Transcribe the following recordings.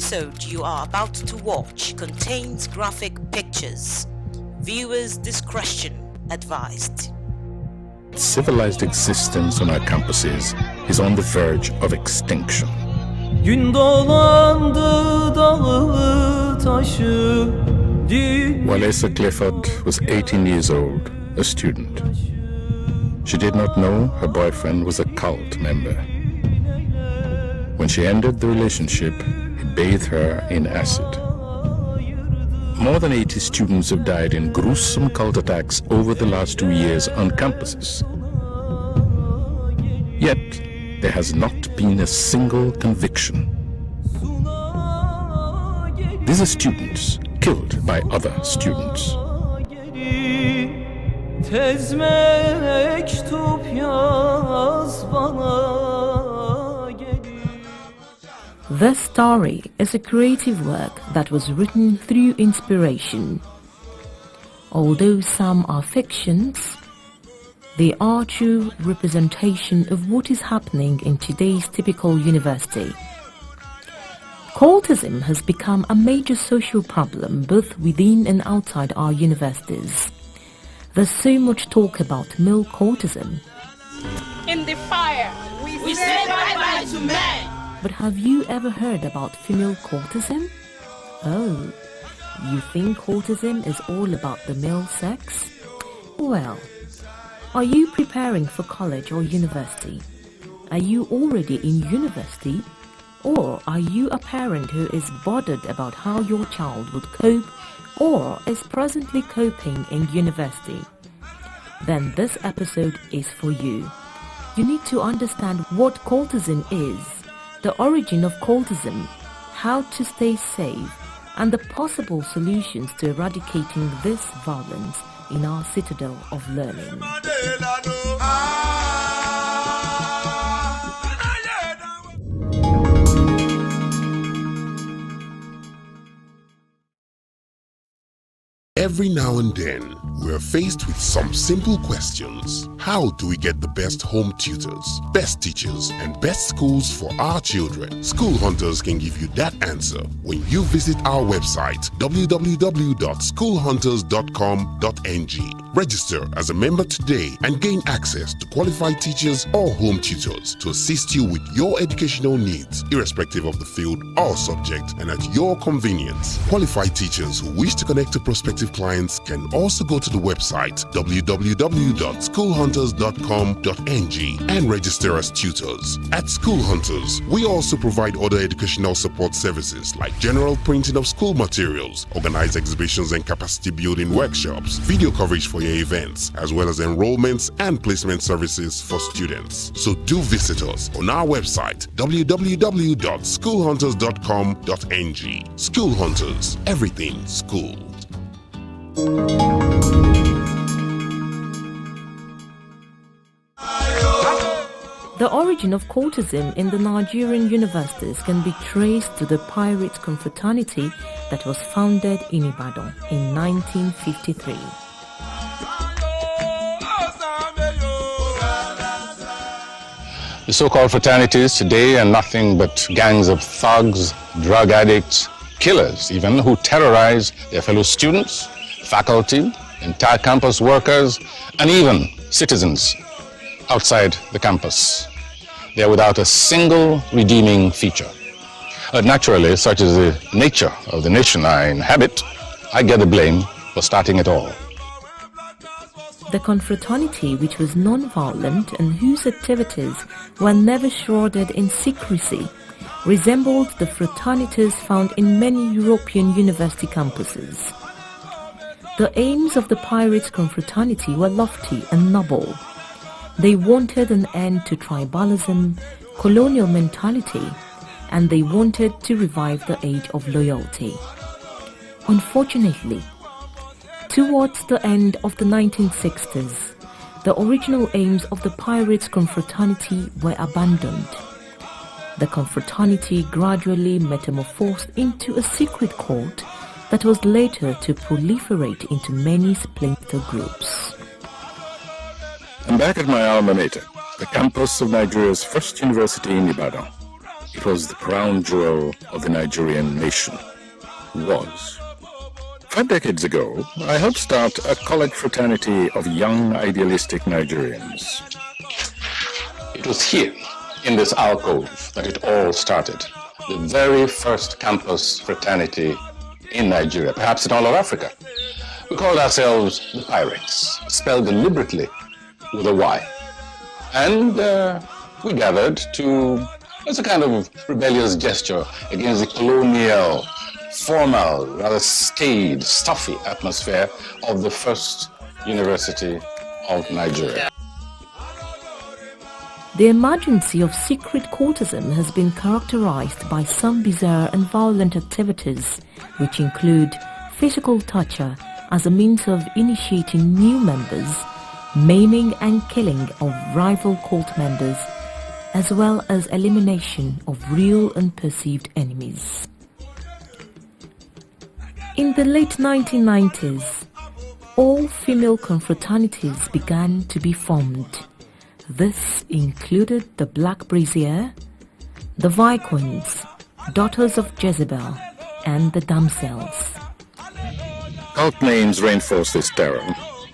episode you are about to watch contains graphic pictures. Viewers' discretion advised. Civilized existence on our campuses is on the verge of extinction. Walesa Clifford was 18 years old, a student. She did not know her boyfriend was a cult member. When she ended the relationship, he bathed her in acid. More than 80 students have died in gruesome cult attacks over the last 2 years on campuses. Yet, there has not been a single conviction. These are students killed by other students. This story is a creative work that was written through inspiration. Although some are fictions, they are true representation of what is happening in today's typical university. Cultism has become a major social problem both within and outside our universities. There's so much talk about male cultism. In the fire, we say bye-bye to men. But have you ever heard about female cultism? Oh, you think cultism is all about the male sex? Well, are you preparing for college or university? Are you already in university? Or are you a parent who is bothered about how your child would cope or is presently coping in university? Then this episode is for you. You need to understand what cultism is, the origin of cultism, how to stay safe, and the possible solutions to eradicating this violence in our citadel of learning. Every now and then, we're faced with some simple questions. How do we get the best home tutors, best teachers, and best schools for our children? School Hunters can give you that answer when you visit our website www.schoolhunters.com.ng. Register as a member today and gain access to qualified teachers or home tutors to assist you with your educational needs, irrespective of the field or subject, and at your convenience. Qualified teachers who wish to connect to prospective clients can also go to the website www.schoolhunters.com.ng and register as tutors. At School Hunters, we also provide other educational support services like general printing of school materials, organized exhibitions and capacity building workshops, video coverage for your events, as well as enrollments and placement services for students. So do visit us on our website www.schoolhunters.com.ng. School Hunters, everything school. The origin of cultism in the Nigerian universities can be traced to the pirate confraternity that was founded in Ibadan in 1953. The so-called fraternities today are nothing but gangs of thugs, drug addicts, killers even, who terrorize their fellow students, faculty, entire campus workers, and even citizens outside the campus. They are without a single redeeming feature. Naturally, such is the nature of the nation I inhabit, I get the blame for starting it all. The confraternity, which was non-violent and whose activities were never shrouded in secrecy, resembled the fraternities found in many European university campuses. The aims of the pirates' confraternity were lofty and noble. They wanted an end to tribalism, colonial mentality, and they wanted to revive the age of loyalty. Unfortunately, towards the end of the 1960s, the original aims of the pirates' confraternity were abandoned. The confraternity gradually metamorphosed into a secret cult that was later to proliferate into many splinter groups. I'm back at my alma mater, the campus of Nigeria's first university in Ibadan. It it was the crown jewel of the Nigerian nation. Was. 5 decades ago, I helped start a college fraternity of young, idealistic Nigerians. It was here, in this alcove, that it all started. The very first campus fraternity in Nigeria, perhaps in all of Africa. We called ourselves the Pirates, spelled deliberately with a Y. And we gathered as a kind of rebellious gesture against the colonial, formal, rather staid, stuffy atmosphere of the first university of Nigeria. The emergency of secret cultism has been characterized by some bizarre and violent activities, which include physical torture as a means of initiating new members, maiming and killing of rival cult members, as well as elimination of real and perceived enemies. In the late 1990s, all female confraternities began to be formed. This included the Black Brazier, the Vicons, Daughters of Jezebel, and the Damsels. Cult names reinforce this terror.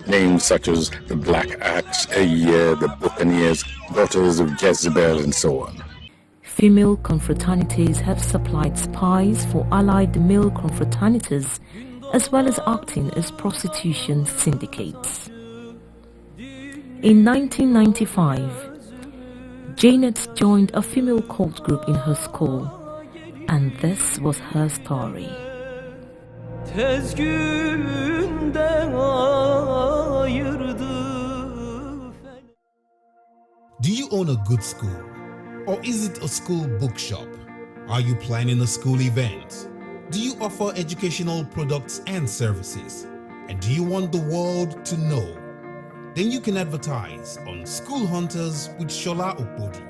Names such as the Black Axe, Ayer, the Buccaneers, Daughters of Jezebel, and so on. Female confraternities have supplied spies for allied male confraternities, as well as acting as prostitution syndicates. In 1995, Janet joined a female cult group in her school, and this was her story. Do you own a good school? Or is it a school bookshop? Are you planning a school event? Do you offer educational products and services? And do you want the world to know? Then you can advertise on School Hunters with Shola Opodu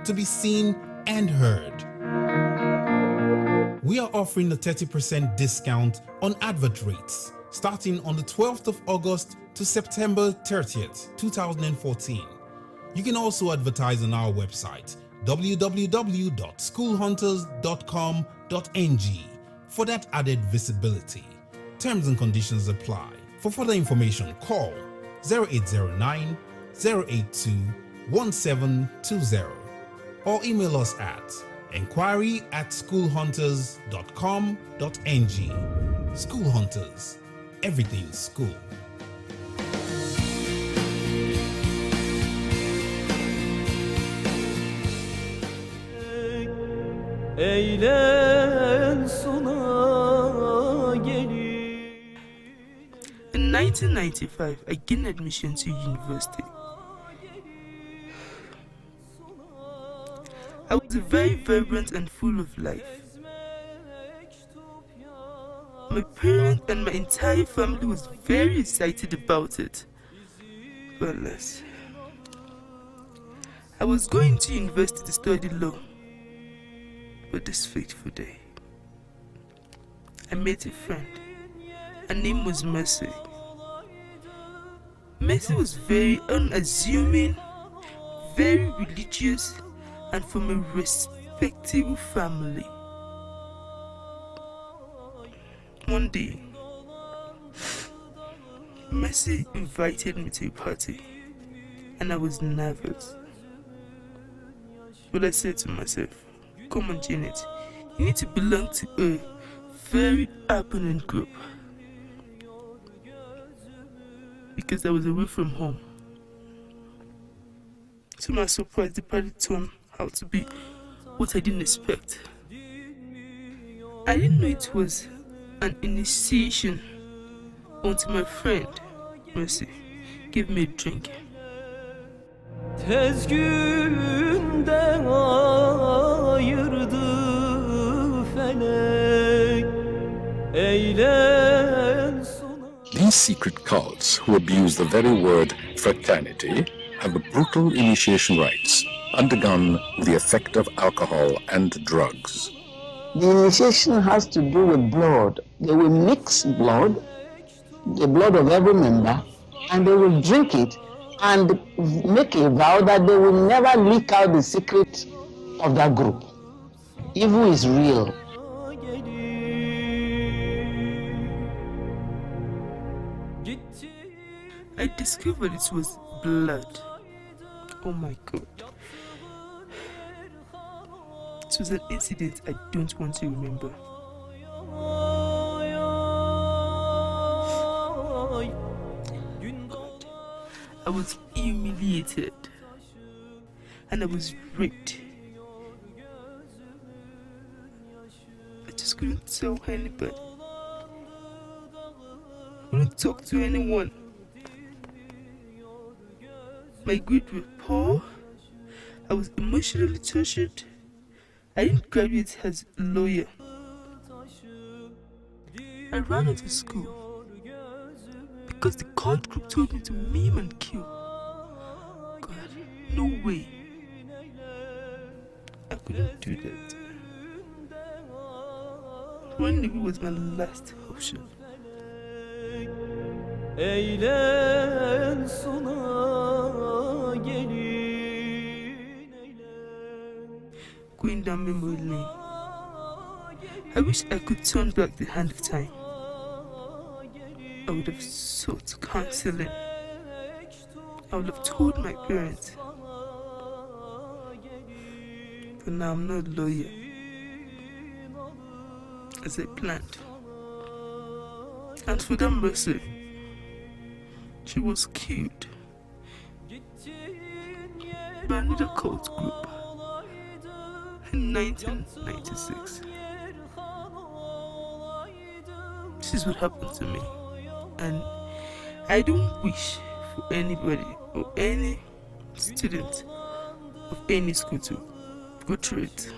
to be seen and heard. We are offering a 30% discount on advert rates starting on the 12th of August to September 30th, 2014. You can also advertise on our website www.schoolhunters.com.ng for that added visibility. Terms and conditions apply. For further information, call 0809 082 1720 or email us at enquiry@schoolhunters.com.ng. School Hunters, everything school. In 1995, I gained admission to university. I was very vibrant and full of life. My parents and my entire family was very excited about it. But alas, I was going to university to study law. But this fateful day, I met a friend. Her name was Mercy. Mercy was very unassuming, very religious, and from a respectable family. One day, Mercy invited me to a party, and I was nervous. But I said to myself, come on, Janet, you need to belong to a very opponent group. Because I was away from home. To my surprise, the party turned out to be what I didn't expect. I didn't know it was an initiation until my friend, Mercy, gave me a drink. These secret cults who abuse the very word fraternity have the brutal initiation rites undergone with the effect of alcohol and drugs. The initiation has to do with blood. They will mix blood, the blood of every member, and they will drink it and make a vow that they will never leak out the secret of that group. Evil is real. I discovered it was blood. Oh my God. It was an incident I don't want to remember. God. I was humiliated and I was raped. I just couldn't tell anybody. I couldn't talk to anyone. My grades were poor. I was emotionally tortured. I didn't graduate as a lawyer. I ran out of school because the cult group told me to meme and kill. God, no way. I couldn't do that. Running away was my last option. Going down memory lane. I wish I could turn back the hand of time. I would have sought counseling. I would have told my parents. But now I'm not a lawyer, as I planned. And for that mercy, she was killed by another cult group in 1996. This is what happened to me, and I don't wish for anybody or any student of any school to go through it.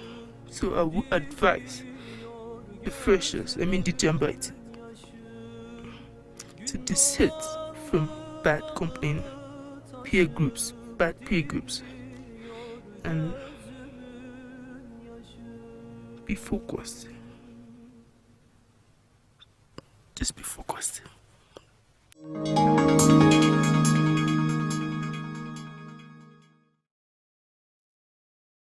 So I would advise the freshers, the Jambite, to desist from bad company, peer groups, bad peer groups, and be focused. Just be focused.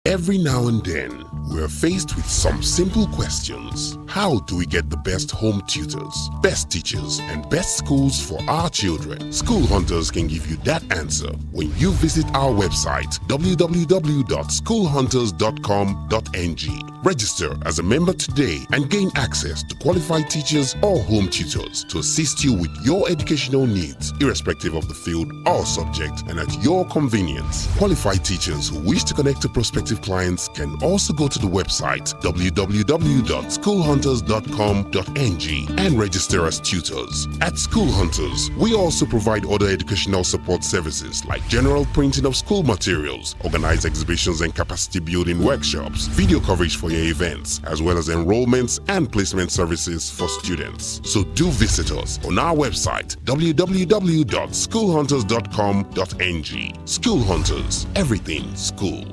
Every now and then, we're faced with some simple questions. How do we get the best home tutors, best teachers, and best schools for our children? School Hunters can give you that answer when you visit our website www.schoolhunters.com.ng. Register as a member today and gain access to qualified teachers or home tutors to assist you with your educational needs, irrespective of the field or subject, and at your convenience. Qualified teachers who wish to connect to prospective clients can also go to the website www.schoolhunters.com.ng and register as tutors. At School Hunters, we also provide other educational support services like general printing of school materials, organized exhibitions and capacity building workshops, video coverage for your events, as well as enrollments and placement services for students. So do visit us on our website www.schoolhunters.com.ng. School Hunters, everything school.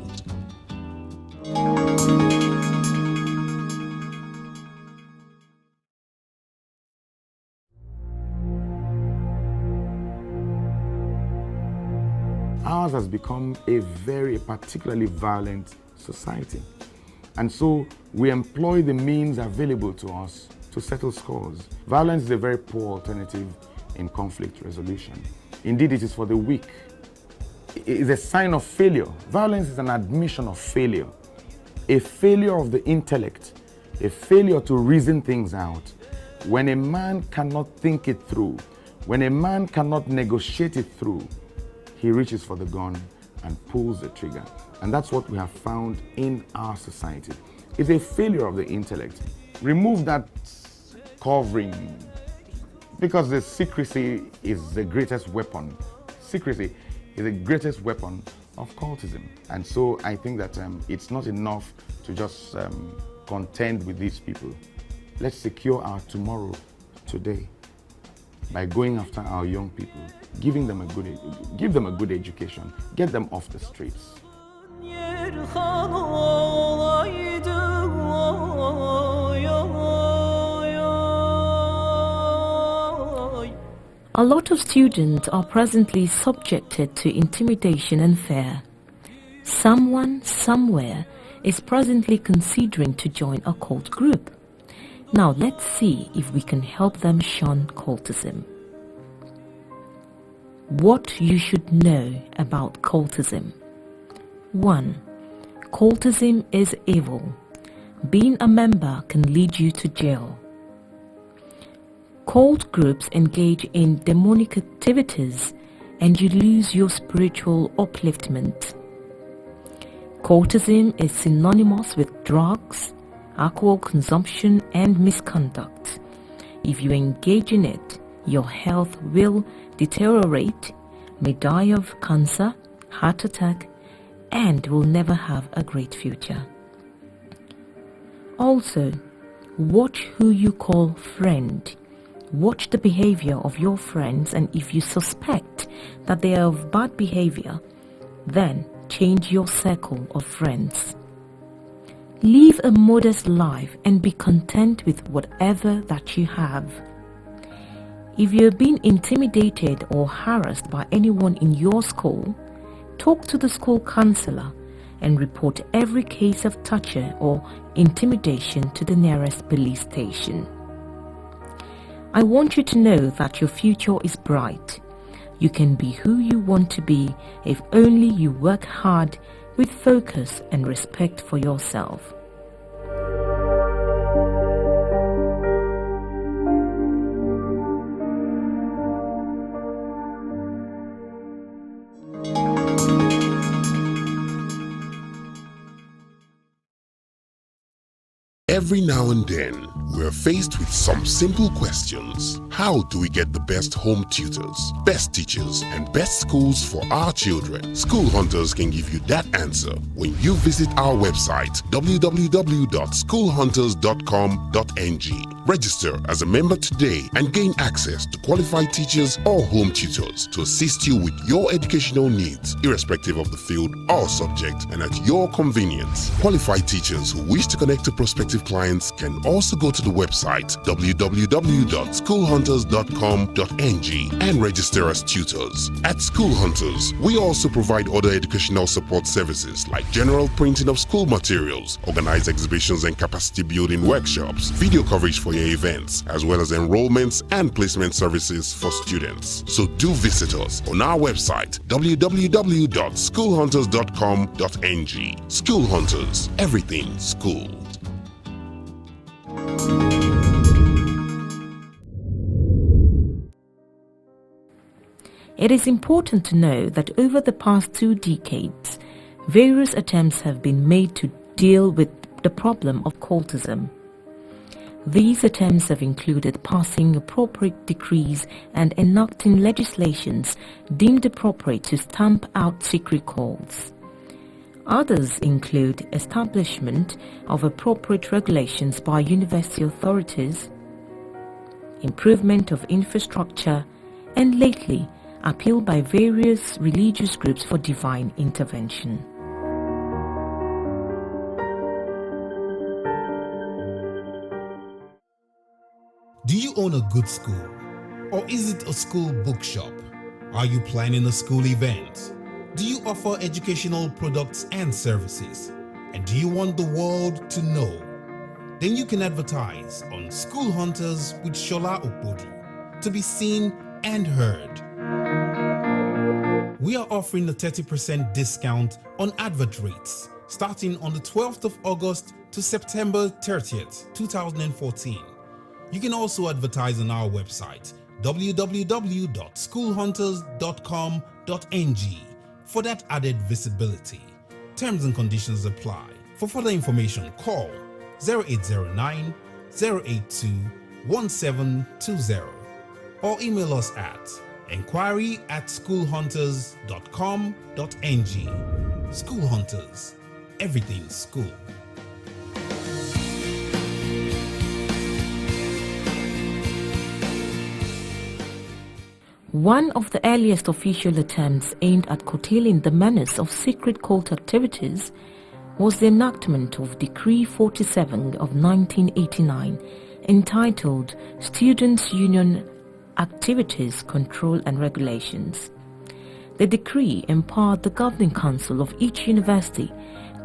Ours has become a particularly violent society. And so we employ the means available to us to settle scores. Violence is a very poor alternative in conflict resolution. Indeed, it is for the weak. It is a sign of failure. Violence is an admission of failure. A failure of the intellect, a failure to reason things out. When a man cannot think it through, when a man cannot negotiate it through, he reaches for the gun and pulls the trigger. And that's what we have found in our society. It's a failure of the intellect. Remove that covering, because the secrecy is the greatest weapon. Secrecy is the greatest weapon of cultism. And so I think that it's not enough to just contend with these people. Let's secure our tomorrow today by going after our young people, give them a good education, get them off the streets. A lot of students are presently subjected to intimidation and fear. Someone, somewhere, is presently considering to join a cult group. Now let's see if we can help them shun cultism. What you should know about cultism. 1. Cultism is evil. Being a member can lead you to jail. Cult groups engage in demonic activities and you lose your spiritual upliftment. Cultism is synonymous with drugs, alcohol consumption and misconduct. If you engage in it, your health will deteriorate, may die of cancer, heart attack, and will never have a great future. Also, watch who you call friend. Watch the behavior of your friends, and if you suspect that they are of bad behavior, then change your circle of friends. Live a modest life and be content with whatever that you have. If you are being intimidated or harassed by anyone in your school, talk to the school counselor and report every case of torture or intimidation to the nearest police station. I want you to know that your future is bright. You can be who you want to be if only you work hard with focus and respect for yourself. Every now and then, we're faced with some simple questions. How do we get the best home tutors, best teachers, and best schools for our children? School Hunters can give you that answer when you visit our website www.schoolhunters.com.ng. Register as a member today and gain access to qualified teachers or home tutors to assist you with your educational needs, irrespective of the field or subject, and at your convenience. Qualified teachers who wish to connect to prospective clients can also go to the website www.schoolhunters.com.ng and register as tutors. At School Hunters, we also provide other educational support services like general printing of school materials, organized exhibitions and capacity building workshops, video coverage for your events, as well as enrollments and placement services for students. So do visit us on our website www.schoolhunters.com.ng. School Hunters, everything school. It is important to know that over the past 2 decades, various attempts have been made to deal with the problem of cultism. These attempts have included passing appropriate decrees and enacting legislations deemed appropriate to stamp out secret cults. Others include establishment of appropriate regulations by university authorities, improvement of infrastructure, and lately, appeal by various religious groups for divine intervention. Do you own a good school? Or is it a school bookshop? Are you planning a school event? Do you offer educational products and services? And do you want the world to know? Then you can advertise on School Hunters with Shola Opodu to be seen and heard. We are offering a 30% discount on advert rates starting on the 12th of August to September 30th, 2014. You can also advertise on our website www.schoolhunters.com.ng for that added visibility. Terms and conditions apply. For further information, call 0809 082 1720 or email us at enquiry@schoolhunters.com.ng. School Hunters, everything school. One of the earliest official attempts aimed at curtailing the menace of secret cult activities was the enactment of Decree 47 of 1989, entitled Students' Union Activities, Control and Regulations. The decree empowered the governing council of each university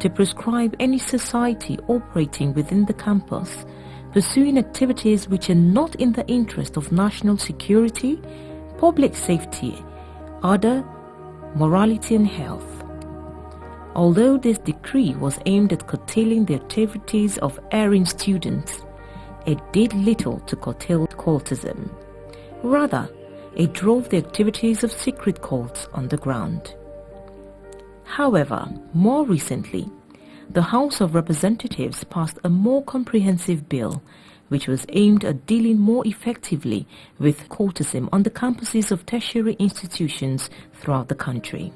to proscribe any society operating within the campus, pursuing activities which are not in the interest of national security, public safety, order, morality and health. Although this decree was aimed at curtailing the activities of erring students, it did little to curtail cultism. Rather, it drove the activities of secret cults underground. However, more recently, the House of Representatives passed a more comprehensive bill which was aimed at dealing more effectively with cultism on the campuses of tertiary institutions throughout the country.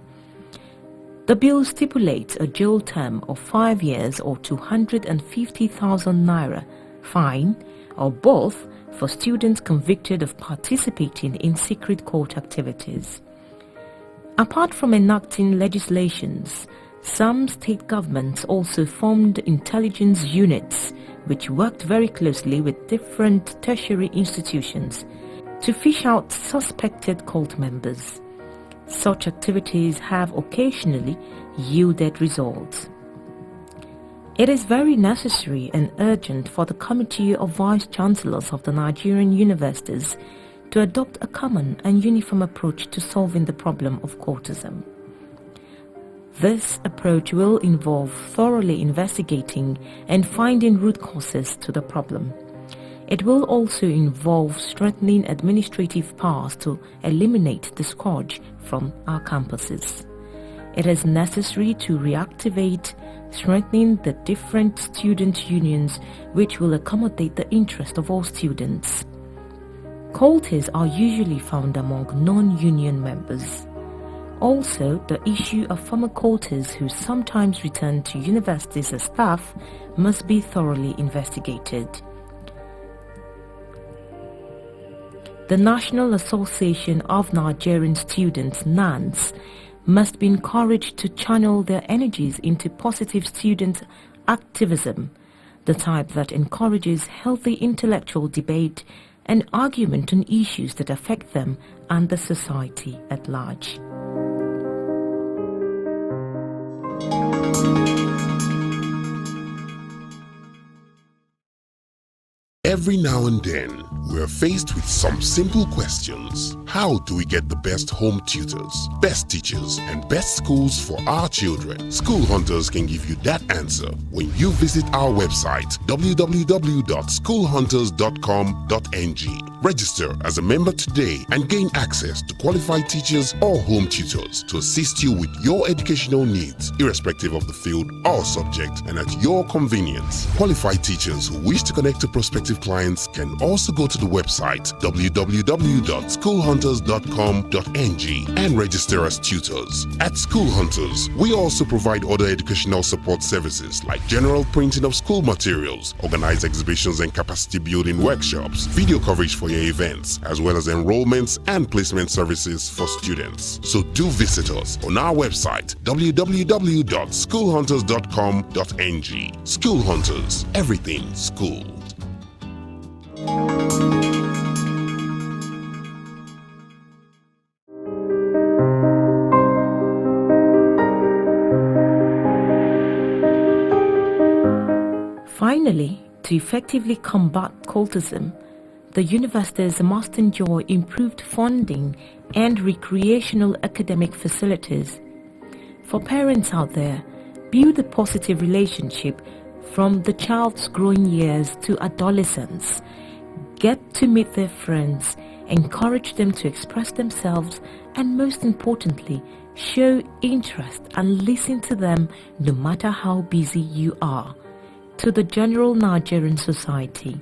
The bill stipulates a jail term of 5 years or 250,000 naira fine, or both, for students convicted of participating in secret cult activities. Apart from enacting legislations, some state governments also formed intelligence units which worked very closely with different tertiary institutions to fish out suspected cult members. Such activities have occasionally yielded results. It is very necessary and urgent for the Committee of Vice Chancellors of the Nigerian universities to adopt a common and uniform approach to solving the problem of cultism. This approach will involve thoroughly investigating and finding root causes to the problem. It will also involve strengthening administrative powers to eliminate the scourge from our campuses. It is necessary to reactivate, strengthening the different student unions which will accommodate the interest of all students. Cultists are usually found among non-union members. Also, the issue of former cultists who sometimes return to universities as staff must be thoroughly investigated. The National Association of Nigerian Students, NANS, must be encouraged to channel their energies into positive student activism, the type that encourages healthy intellectual debate and argument on issues that affect them and the society at large. Every now and then, we're faced with some simple questions. How do we get the best home tutors, best teachers, and best schools for our children? School Hunters can give you that answer when you visit our website www.schoolhunters.com.ng. Register as a member today and gain access to qualified teachers or home tutors to assist you with your educational needs, irrespective of the field or subject, and at your convenience. Qualified teachers who wish to connect to prospective clients can also go to the website www.schoolhunters.com.ng and register as tutors. At School Hunters, we also provide other educational support services like general printing of school materials, organized exhibitions and capacity building workshops, video coverage for your events, as well as enrollments and placement services for students. So do visit us on our website www.schoolhunters.com.ng. School Hunters, everything school. Finally, to effectively combat cultism, the universities must enjoy improved funding and recreational academic facilities. For parents out there, build a positive relationship from the child's growing years to adolescence. Get to meet their friends, encourage them to express themselves, and most importantly, show interest and listen to them no matter how busy you are. To the general Nigerian society,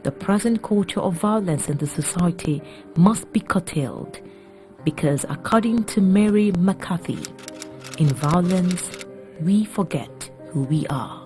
the present culture of violence in the society must be curtailed because, according to Mary McCarthy, in violence, we forget who we are.